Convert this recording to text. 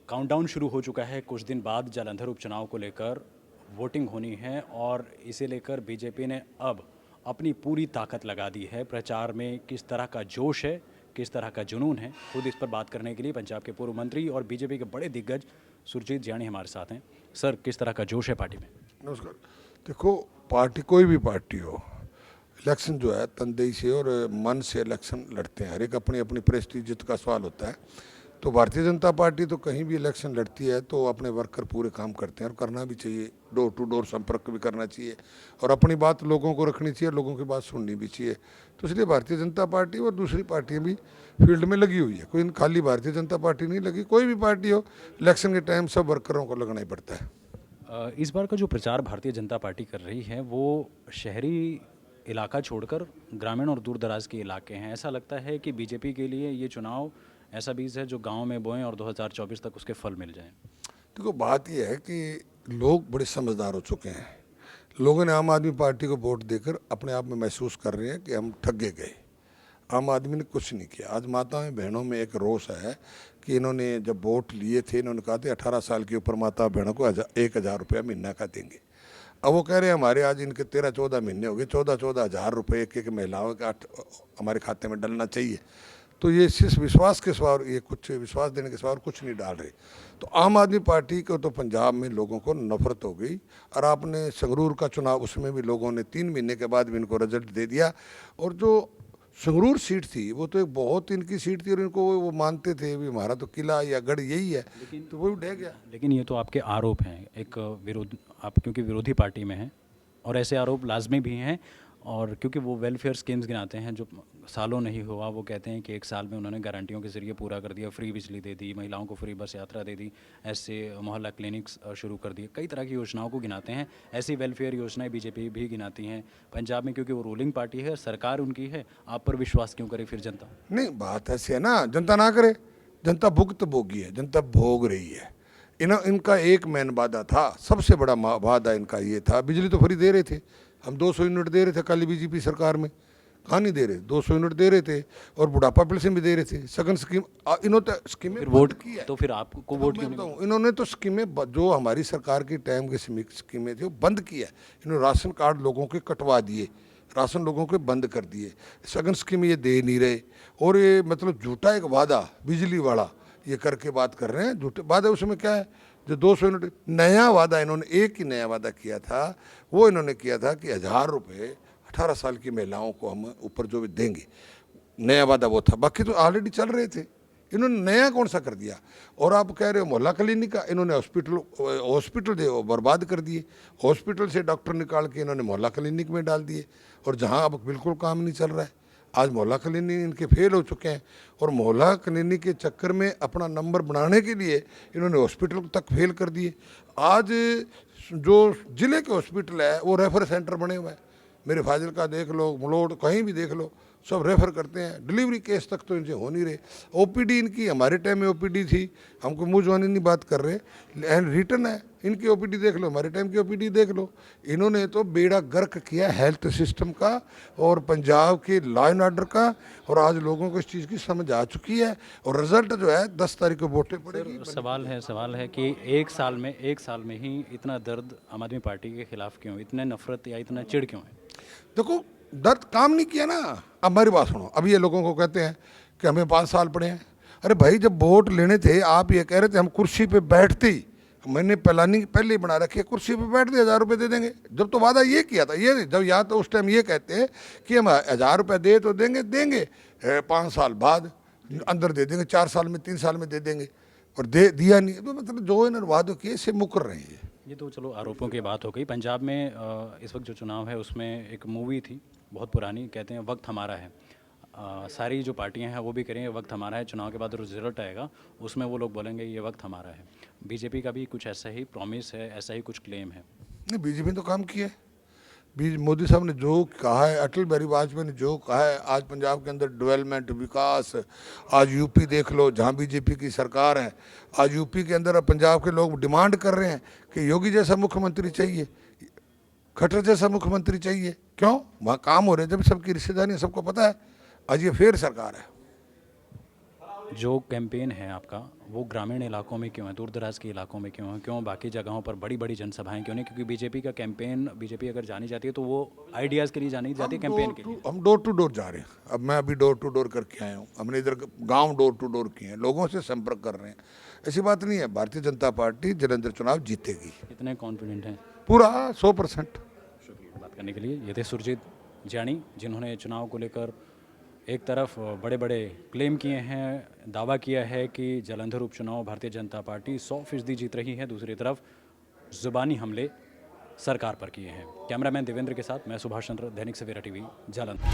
Countdown शुरू हो चुका है। कुछ दिन बाद जालंधर उपचुनाव को लेकर वोटिंग होनी है और इसे लेकर बीजेपी ने अब अपनी पूरी ताकत लगा दी है। प्रचार में किस तरह का जोश है, किस तरह का जुनून है, खुद इस पर बात करने के लिए पंजाब के पूर्व मंत्री और बीजेपी के बड़े दिग्गज सुरजीत जियानी हमारे साथ हैं। सर, किस तरह का जोश है पार्टी में? नमस्कार। देखो, पार्टी कोई भी पार्टी हो, इलेक्शन जो है तनदेही से और मन से इलेक्शन लड़ते हैं। हर एक अपनी अपनी प्रेस्टीज का सवाल होता है। तो भारतीय जनता पार्टी तो कहीं भी इलेक्शन लड़ती है तो अपने वर्कर पूरे काम करते हैं और करना भी चाहिए। डोर टू डोर संपर्क भी करना चाहिए और अपनी बात लोगों को रखनी चाहिए, लोगों की बात सुननी भी चाहिए। तो इसलिए भारतीय जनता पार्टी और दूसरी पार्टियां भी फील्ड में लगी हुई है। कोई खाली भारतीय जनता पार्टी नहीं लगी, कोई भी पार्टी हो, इलेक्शन के टाइम सब वर्करों को लगना ही पड़ता है। इस बार का जो प्रचार भारतीय जनता पार्टी कर रही है वो शहरी इलाका छोड़कर ग्रामीण और दूर दराज के इलाके हैं। ऐसा लगता है कि बीजेपी के लिए ये चुनाव ऐसा बीज है जो गांव में बोएं और 2024 तक उसके फल मिल जाएं। देखो, बात यह है कि लोग बड़े समझदार हो चुके हैं। लोगों ने आम आदमी पार्टी को वोट देकर अपने आप में महसूस कर रहे हैं कि हम ठगे गए। आम आदमी ने कुछ नहीं किया। आज माताओं बहनों में एक रोष है कि इन्होंने जब वोट लिए थे, इन्होंने कहा था 18 साल के ऊपर माता बहनों को 1,000 रुपया महीना का देंगे। अब वो कह रहे हैं हमारे आज इनके 13-14 महीने हो गए, 14-14 हज़ार रुपये एक महिलाओं के हमारे खाते में डलना चाहिए। तो ये सिर्फ विश्वास के सवाल, ये कुछ विश्वास देने के सवाल कुछ नहीं डाल रहे। तो आम आदमी पार्टी को तो पंजाब में लोगों को नफरत हो गई। और आपने संगरूर का चुनाव, उसमें भी लोगों ने 3 महीने के बाद भी इनको रिजल्ट दे दिया। और जो संगरूर सीट थी वो तो एक बहुत इनकी सीट थी और इनको वो मानते थे भी हमारा तो किला या गढ़ यही है, तो वो भी ढह गया। लेकिन ये तो आपके आरोप हैं, एक विरोध, आप क्योंकि विरोधी पार्टी में हैं और ऐसे आरोप लाजमी भी हैं। और क्योंकि वो वेलफेयर स्कीम्स गिनाते हैं जो सालों नहीं हुआ, वो कहते हैं कि 1 साल में उन्होंने गारंटियों के ज़रिए पूरा कर दिया। फ्री बिजली दे दी, महिलाओं को फ्री बस यात्रा दे दी, ऐसे मोहल्ला क्लिनिक्स शुरू कर दिए। कई तरह की योजनाओं को गिनाते हैं। ऐसी वेलफेयर योजनाएं बीजेपी भी गिनाती हैं पंजाब में, क्योंकि वो रूलिंग पार्टी है, सरकार उनकी है। आप पर विश्वास क्यों करे फिर जनता? नहीं, बात ऐसी है ना, जनता ना करे। जनता भुगत भोगी है, जनता भोग रही है। इनका एक मेन वादा था, सबसे बड़ा वादा इनका ये था, बिजली तो फ्री दे रहे थे। हम 200 यूनिट दे रहे थे काली बीजेपी सरकार में, कहाँ नहीं दे रहे, 200 यूनिट दे रहे थे और बुढ़ापा पेंशन भी दे रहे थे। सघन स्कीम इन्होंने स्कीमें वोट की है। तो फिर आपको वोट क्यों नहीं? इन्होंने तो स्कीमें जो हमारी सरकार की टाइम की स्कीमें थी वो बंद की है। इन्होंने राशन कार्ड लोगों के कटवा दिए, राशन लोगों के बंद कर दिए, सघन स्कीम ये दे नहीं रहे। और ये मतलब झूठा एक वादा बिजली वाला ये करके बात कर रहे हैं। झूठे वादा, उसमें क्या है, जो 200 यूनिट नया वादा इन्होंने एक ही नया वादा किया था, वो इन्होंने किया था कि 1,000 रुपये 18 साल की महिलाओं को हम ऊपर जो भी देंगे। नया वादा वो था, बाकी तो ऑलरेडी चल रहे थे। इन्होंने नया कौन सा कर दिया? और आप कह रहे हो मोहल्ला क्लिनिक का, इन्होंने हॉस्पिटल दे वो बर्बाद कर दिए। हॉस्पिटल से डॉक्टर निकाल के इन्होंने मोहल्ला क्लिनिक में डाल दिए और जहाँ अब बिल्कुल काम नहीं चल रहा है। आज मोहल्ला क्लिनिक इनके फेल हो चुके हैं और मोहल्ला क्लिनिक के चक्कर में अपना नंबर बनाने के लिए इन्होंने हॉस्पिटल तक फेल कर दिए। आज जो ज़िले के हॉस्पिटल है वो रेफर सेंटर बने हुए हैं। मेरे फाजिलका देख लो, मलोट, कहीं भी देख लो, सब रेफ़र करते हैं। डिलीवरी केस तक तो इनसे हो नहीं रहे। ओपीडी इनकी हमारे टाइम में ओपीडी थी, हमको मुँह जुबानी नहीं बात कर रहे, रिटर्न है। इनकी ओपीडी देख लो, हमारे टाइम की ओपीडी देख लो। इन्होंने तो बेड़ा गर्क किया हेल्थ सिस्टम का और पंजाब के लॉ एंड ऑर्डर का। और आज लोगों को इस चीज़ की समझ आ चुकी है और रिजल्ट जो है 10 तारीख को वोटें पड़ेगी। सवाल है कि एक साल में ही इतना दर्द आम आदमी पार्टी के खिलाफ क्यों, इतने नफरत या इतना चिढ़ क्यों है? देखो, दर्द काम नहीं किया ना। अब मेरी बात सुनो, अब ये लोगों को कहते हैं कि हमें 5 साल पड़े हैं। अरे भाई, जब वोट लेने थे आप ये कह रहे थे हम कुर्सी पे बैठते ही, मैंने प्लानिंग पहले ही बना रखी है, कुर्सी पे बैठ दे 1,000 रुपये दे देंगे। जब तो वादा ये किया था, ये जब या तो उस टाइम ये कहते कि हम 1,000 रुपये दे तो देंगे 5 साल बाद अंदर दे देंगे, 4 साल में 3 साल में दे देंगे, और दिया नहीं। तो मतलब जो इन्होंने वादों किए से मुकर रहे हैं। ये तो चलो आरोपों की बात हो गई। पंजाब में इस वक्त जो चुनाव है उसमें एक मूवी थी बहुत पुरानी, कहते हैं वक्त हमारा है। सारी जो पार्टियां हैं वो भी करेंगे वक्त हमारा है। चुनाव के बाद रिजल्ट आएगा, उसमें वो लोग बोलेंगे ये वक्त हमारा है। बीजेपी का भी कुछ ऐसा ही प्रॉमिस है, ऐसा ही कुछ क्लेम है? नहीं, बीजेपी ने तो काम किया है। मोदी साहब ने जो कहा है, अटल बिहारी वाजपेयी ने जो कहा है, आज पंजाब के अंदर डेवलपमेंट, विकास। आज यूपी देख लो, जहाँ बीजेपी की सरकार है, आज यूपी के अंदर पंजाब के लोग डिमांड कर रहे हैं कि योगी जैसा मुख्यमंत्री चाहिए, खट्टर जैसा मुख्यमंत्री चाहिए। क्यों? वहाँ काम हो रहे हैं, जब सबकी रिश्तेदारी सबको पता है। आज ये फिर सरकार है। जो कैंपेन है आपका वो ग्रामीण इलाकों में क्यों है, दूर दराज के इलाकों में क्यों है, क्यों बाकी जगहों पर बड़ी बड़ी जनसभाएं क्यों नहीं? क्योंकि बीजेपी का कैंपेन, बीजेपी अगर जानी जाती है तो वो आइडियाज़ के लिए जानी जाती है, कैंपेन के लिए। हम डोर टू डोर जा रहे हैं। अब मैं अभी डोर टू डोर करके आया हूँ, हमने इधर गांव डोर टू डोर किए हैं, लोगों से संपर्क कर रहे हैं। ऐसी बात नहीं है, भारतीय जनता पार्टी जालंधर चुनाव जीतेगी, कितने कॉन्फिडेंट हैं? पूरा 100%। शुक्रिया बात करने के लिए। ये थे सुरजीत जानी, जिन्होंने चुनाव को लेकर एक तरफ बड़े बड़े क्लेम किए हैं, दावा किया है कि जालंधर उपचुनाव भारतीय जनता पार्टी 100% जीत रही है, दूसरी तरफ जुबानी हमले सरकार पर किए हैं। कैमरामैन देवेंद्र के साथ मैं सुभाष चंद्र, दैनिक सवेरा टीवी, जालंधर।